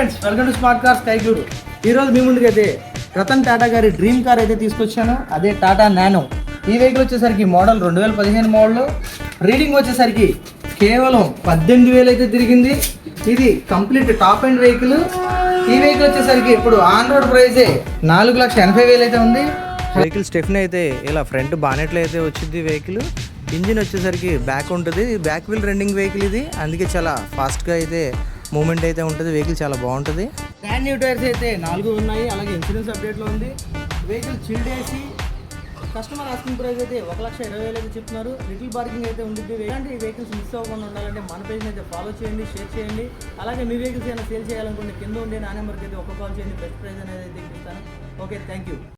Friends, welcome to smart car sky glued. ఈరోజు మీ ముందుకైతే రతన్ టాటా గారి డ్రీమ్ కార్ అయితే తీసుకొచ్చాను. అదే టాటా నానో. ఈ వెహికల్ వచ్చేసరికి మోడల్ 2015 మోడల్. రీడింగ్ వచ్చేసరికి కేవలం 18,000 అయితే తిరిగింది. ఇది కంప్లీట్ టాప్ అండ్ వెహికల్. ఈ వెహికల్ వచ్చేసరికి ఇప్పుడు ఆన్ రోడ్ ప్రైజే 4,80,000 అయితే ఉంది. వెహికల్ స్టెఫ్నీ అయితే ఇలా ఫ్రంట్ బానెట్లో అయితే వచ్చింది. వెహికల్ ఇంజిన్ వచ్చేసరికి బ్యాక్ ఉంటుంది. బ్యాక్ వీల్ రన్నింగ్ వెహికల్ ఇది, అందుకే చాలా ఫాస్ట్గా అయితే మూమెంట్ అయితే ఉంటుంది. వెహికల్ చాలా బాగుంటుంది. బ్రాండ్ న్యూ టైర్స్ అయితే 4 ఉన్నాయి. అలాగే ఇన్సూరెన్స్ అప్డేట్లో ఉంది. Vehicle chilled AC. Customer asking price అయితే 1,20,000 అయితే చెప్తున్నారు. లిటిల్ బార్గింగ్ అయితే ఉంటుంది. ఇలాంటి వెహికల్స్ మిస్ అవ్వకుండా ఉండాలంటే మన పేజ్ని అయితే ఫాలో చేయండి, షేర్ చేయండి. అలాగే మీ వెహికల్స్ ఏమైనా సేల్ చేయాలనుకుంటే కింద ఉండే నా నెంబర్కి అయితే ఒక కాల్ చేయండి. బెస్ట్ ప్రైస్ అనేది అయితే ఇస్తాను. Okay, thank you.